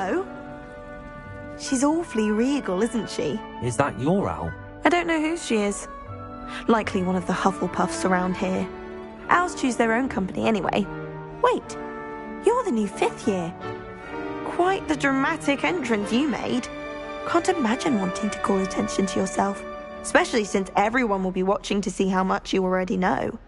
Hello. She's awfully regal, isn't she? Is that your owl? I don't know who she is. Likely one of the Hufflepuffs around here. Owls choose their own company anyway. Wait, you're the new 5th year. Quite the dramatic entrance you made. Can't imagine wanting to call attention to yourself, especially since everyone will be watching to see how much you already know.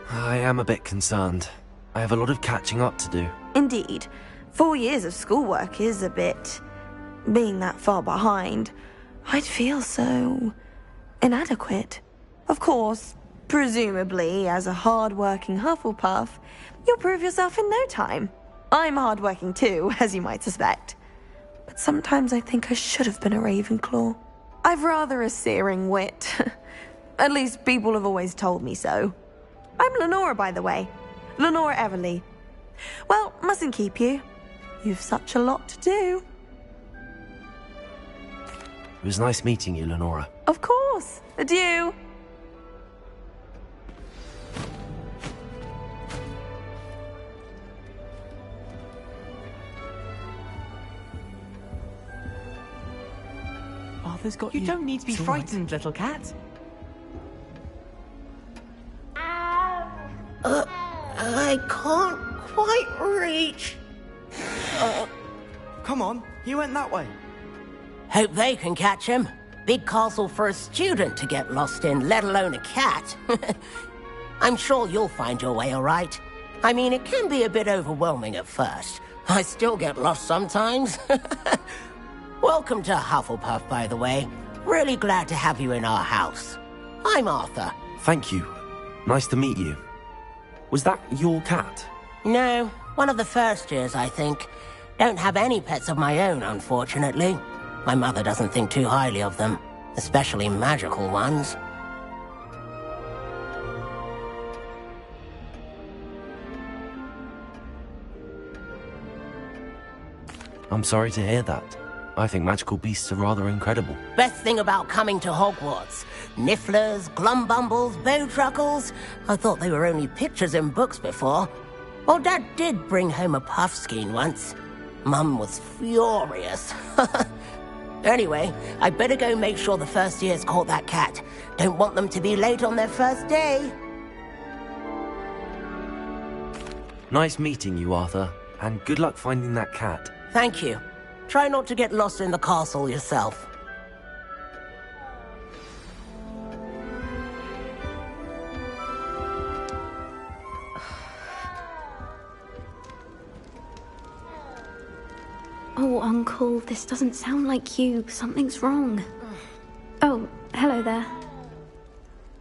I am a bit concerned. I have a lot of catching up to do. Indeed. 4 years of schoolwork is a bit... Being that far behind, I'd feel so... inadequate. Of course, presumably, as a hard-working Hufflepuff, you'll prove yourself in no time. I'm hard-working too, as you might suspect. But sometimes I think I should have been a Ravenclaw. I've rather a searing wit. At least people have always told me so. I'm Lenora, by the way. Lenora Everly. Well, mustn't keep you. You've such a lot to do. It was nice meeting you, Lenora. Of course. Adieu. Arthur's got You don't need to be It's all right. frightened, little cat. I can't quite reach. Come on, you went that way. Hope they can catch him. Big castle for a student to get lost in, let alone a cat. I'm sure you'll find your way all right. I mean, it can be a bit overwhelming at first. I still get lost sometimes. Welcome to Hufflepuff, by the way. Really glad to have you in our house. I'm Arthur. Thank you. Nice to meet you. Was that your cat? No, one of the first years, I think. Don't have any pets of my own, unfortunately. My mother doesn't think too highly of them, especially magical ones. I'm sorry to hear that. I think magical beasts are rather incredible. Best thing about coming to Hogwarts. Nifflers, Glumbumbles, Bowtruckles. I thought they were only pictures in books before. Well, Dad did bring home a Puffskein once. Mum was furious. Anyway, I better go make sure the first years caught that cat. Don't want them to be late on their first day. Nice meeting you, Arthur. And good luck finding that cat. Thank you. Try not to get lost in the castle yourself. Oh, Uncle, this doesn't sound like you. Something's wrong. Oh, hello there.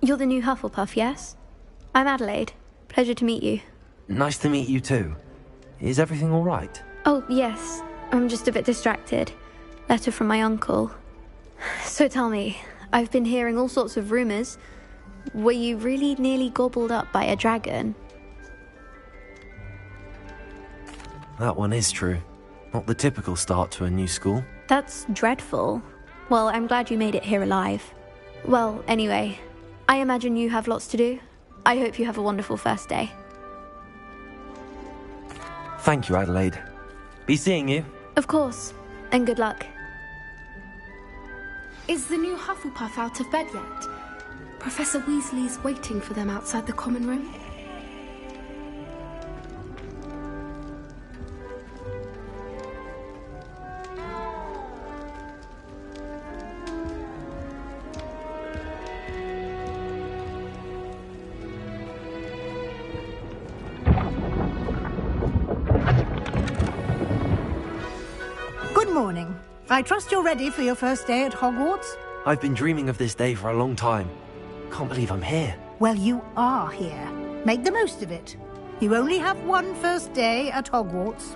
You're the new Hufflepuff, yes? I'm Adelaide. Pleasure to meet you. Nice to meet you too. Is everything all right? Oh, yes. I'm just a bit distracted. Letter from my uncle. So tell me, I've been hearing all sorts of rumors. Were you really nearly gobbled up by a dragon? That one is true. Not the typical start to a new school. That's dreadful. Well, I'm glad you made it here alive. Well, anyway, I imagine you have lots to do. I hope you have a wonderful first day. Thank you, Adelaide. Be seeing you. Of course, and good luck. Is the new Hufflepuff out of bed yet? Professor Weasley's waiting for them outside the common room. Good morning. I trust you're ready for your first day at Hogwarts? I've been dreaming of this day for a long time. Can't believe I'm here. Well, you are here. Make the most of it. You only have one first day at Hogwarts.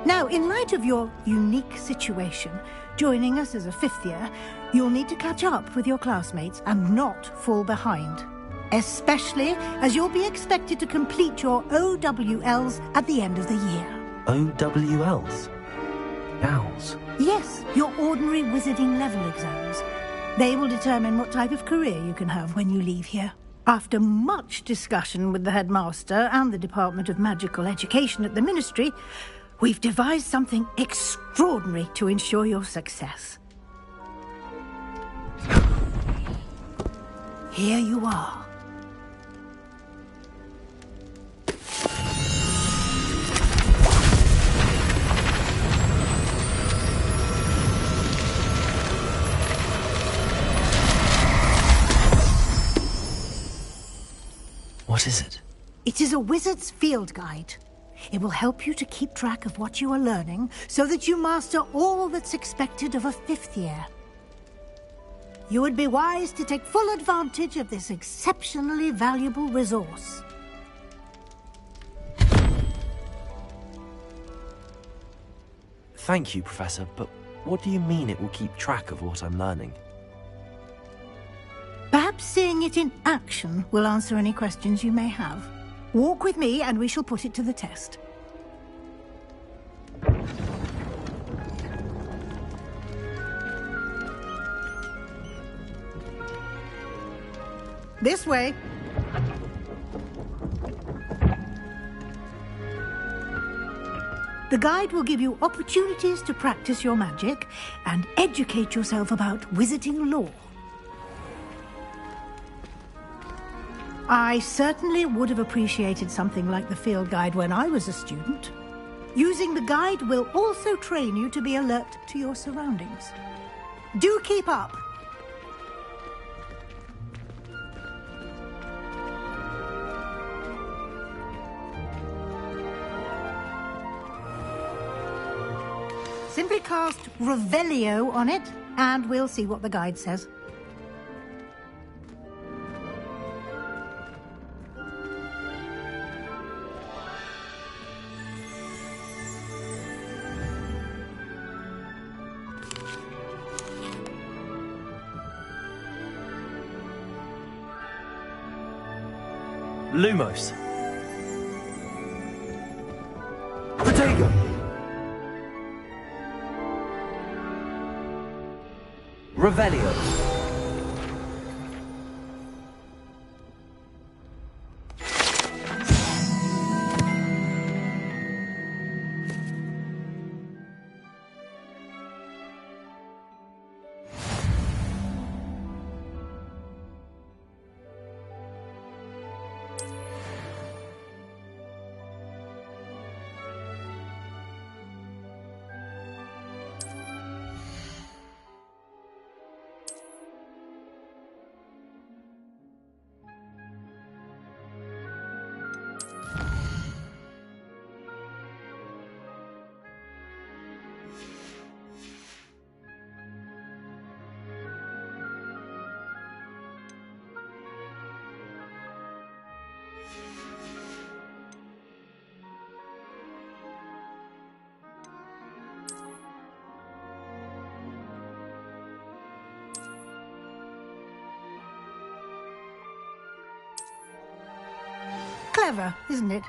Now, in light of your unique situation, joining us as a 5th year, you'll need to catch up with your classmates and not fall behind. Especially as you'll be expected to complete your OWLs at the end of the year. OWLs? Owls? Yes, your ordinary wizarding level exams. They will determine what type of career you can have when you leave here. After much discussion with the headmaster and the Department of Magical Education at the Ministry, we've devised something extraordinary to ensure your success. Here you are. What is it? It is a wizard's field guide. It will help you to keep track of what you are learning so that you master all that's expected of a 5th year. You would be wise to take full advantage of this exceptionally valuable resource. Thank you, Professor, but what do you mean it will keep track of what I'm learning? Perhaps seeing it in action will answer any questions you may have. Walk with me and we shall put it to the test. This way. The guide will give you opportunities to practice your magic and educate yourself about wizarding lore. I certainly would have appreciated something like the field guide when I was a student. Using the guide will also train you to be alert to your surroundings. Do keep up! Simply cast Revelio on it, and we'll see what the guide says. Lumos. Protego. Revelio. Clever, isn't it?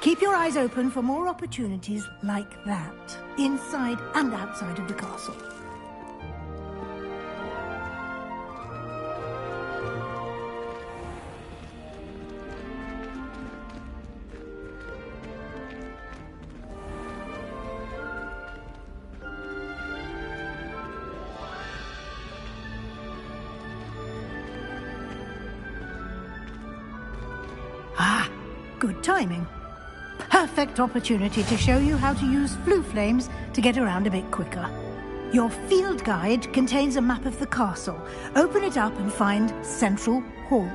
Keep your eyes open for more opportunities like that, inside and outside of the castle. Ah, good timing. Perfect opportunity to show you how to use flue flames to get around a bit quicker. Your field guide contains a map of the castle. Open it up and find Central Hall.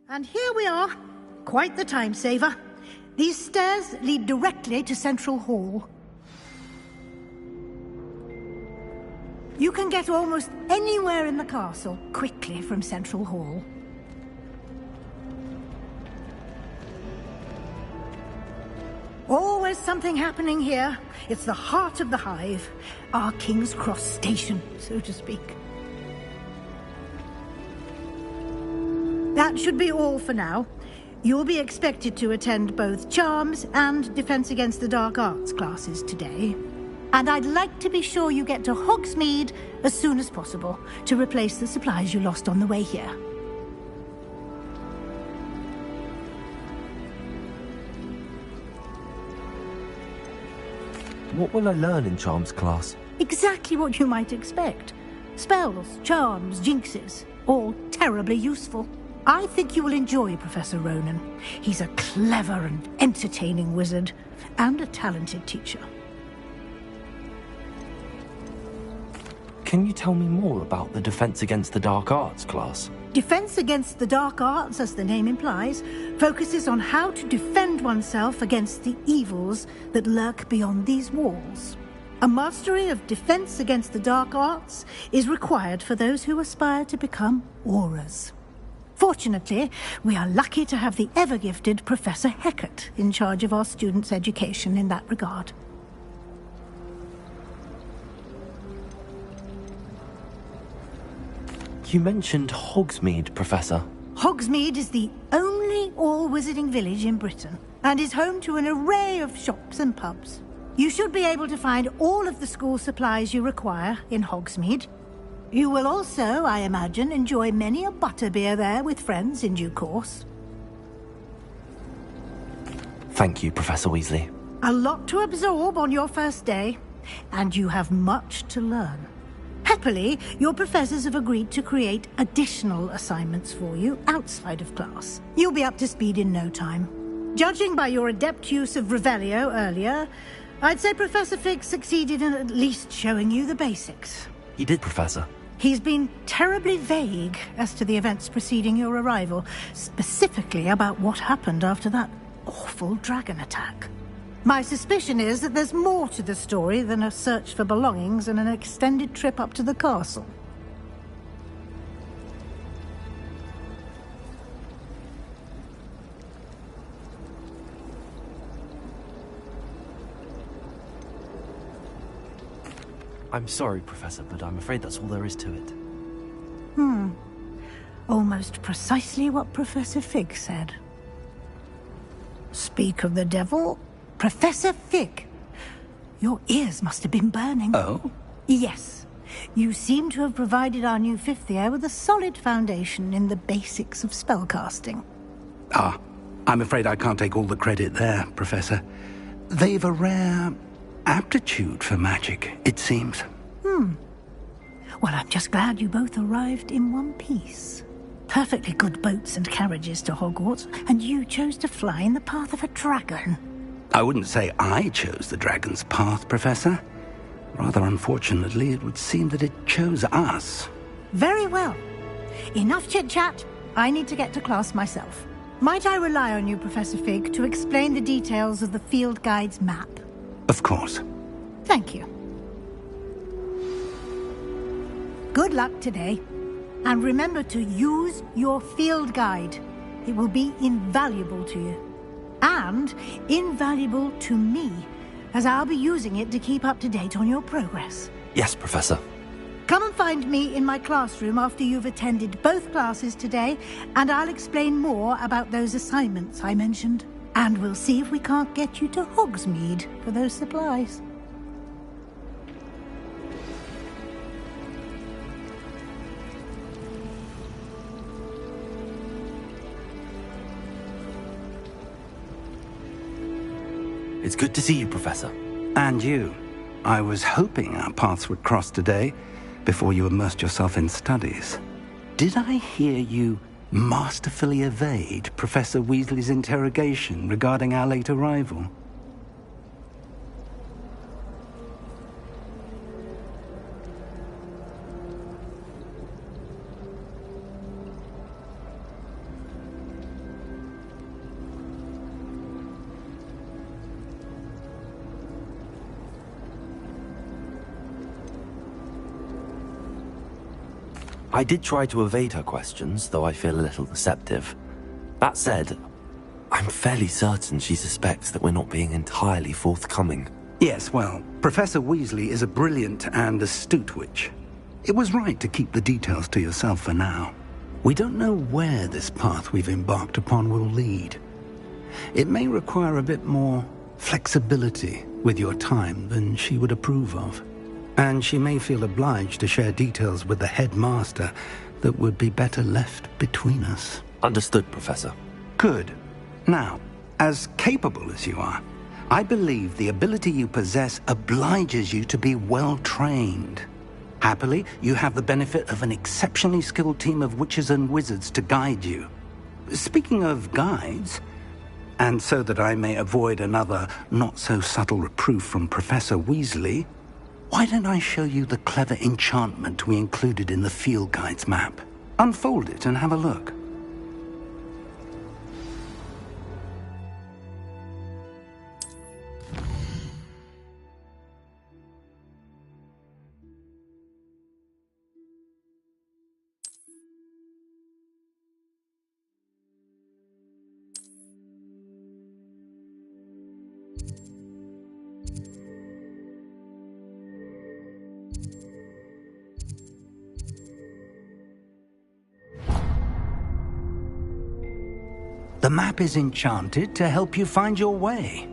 And here we are. Quite the time saver. These stairs lead directly to Central Hall. You can get almost anywhere in the castle quickly from Central Hall. Always something happening here. It's the heart of the hive. Our King's Cross station, so to speak. That should be all for now. You'll be expected to attend both Charms and Defense Against the Dark Arts classes today. And I'd like to be sure you get to Hogsmeade as soon as possible to replace the supplies you lost on the way here. What will I learn in Charms class? Exactly what you might expect. Spells, charms, jinxes, all terribly useful. I think you will enjoy Professor Ronan. He's a clever and entertaining wizard, and a talented teacher. Can you tell me more about the Defense Against the Dark Arts class? Defense Against the Dark Arts, as the name implies, focuses on how to defend oneself against the evils that lurk beyond these walls. A mastery of Defense Against the Dark Arts is required for those who aspire to become Aurors. Fortunately, we are lucky to have the ever-gifted Professor Hecat in charge of our students' education in that regard. You mentioned Hogsmeade, Professor. Hogsmeade is the only all-wizarding village in Britain, and is home to an array of shops and pubs. You should be able to find all of the school supplies you require in Hogsmeade. You will also, I imagine, enjoy many a butterbeer there with friends in due course. Thank you, Professor Weasley. A lot to absorb on your first day, and you have much to learn. Happily, your professors have agreed to create additional assignments for you outside of class. You'll be up to speed in no time. Judging by your adept use of Revelio earlier, I'd say Professor Fig succeeded in at least showing you the basics. He did, Professor. He's been terribly vague as to the events preceding your arrival, specifically about what happened after that awful dragon attack. My suspicion is that there's more to the story than a search for belongings and an extended trip up to the castle. I'm sorry, Professor, but I'm afraid that's all there is to it. Almost precisely what Professor Fig said. Speak of the devil, Professor Fig. Your ears must have been burning. Oh? Yes. You seem to have provided our new fifth year with a solid foundation in the basics of spellcasting. Ah, I'm afraid I can't take all the credit there, Professor. They've a rare aptitude for magic, it seems. Well, I'm just glad you both arrived in one piece. Perfectly good boats and carriages to Hogwarts, and you chose to fly in the path of a dragon. I wouldn't say I chose the dragon's path, Professor. Rather unfortunately, it would seem that it chose us. Very well. Enough chit-chat. I need to get to class myself. Might I rely on you, Professor Fig, to explain the details of the field guide's map? Of course. Thank you. Good luck today. And remember to use your field guide. It will be invaluable to you. And invaluable to me, as I'll be using it to keep up to date on your progress. Yes, Professor. Come and find me in my classroom after you've attended both classes today, and I'll explain more about those assignments I mentioned. And we'll see if we can't get you to Hogsmeade for those supplies. It's good to see you, Professor. And you. I was hoping our paths would cross today, before you immersed yourself in studies. Did I hear you masterfully evade Professor Weasley's interrogation regarding our late arrival? I did try to evade her questions, though I feel a little deceptive. That said, I'm fairly certain she suspects that we're not being entirely forthcoming. Yes, well, Professor Weasley is a brilliant and astute witch. It was right to keep the details to yourself for now. We don't know where this path we've embarked upon will lead. It may require a bit more flexibility with your time than she would approve of. And she may feel obliged to share details with the headmaster that would be better left between us. Understood, Professor. Good. Now, as capable as you are, I believe the ability you possess obliges you to be well trained. Happily, you have the benefit of an exceptionally skilled team of witches and wizards to guide you. Speaking of guides, and so that I may avoid another not-so-subtle reproof from Professor Weasley, why don't I show you the clever enchantment we included in the field guide's map? Unfold it and have a look. The map is enchanted to help you find your way.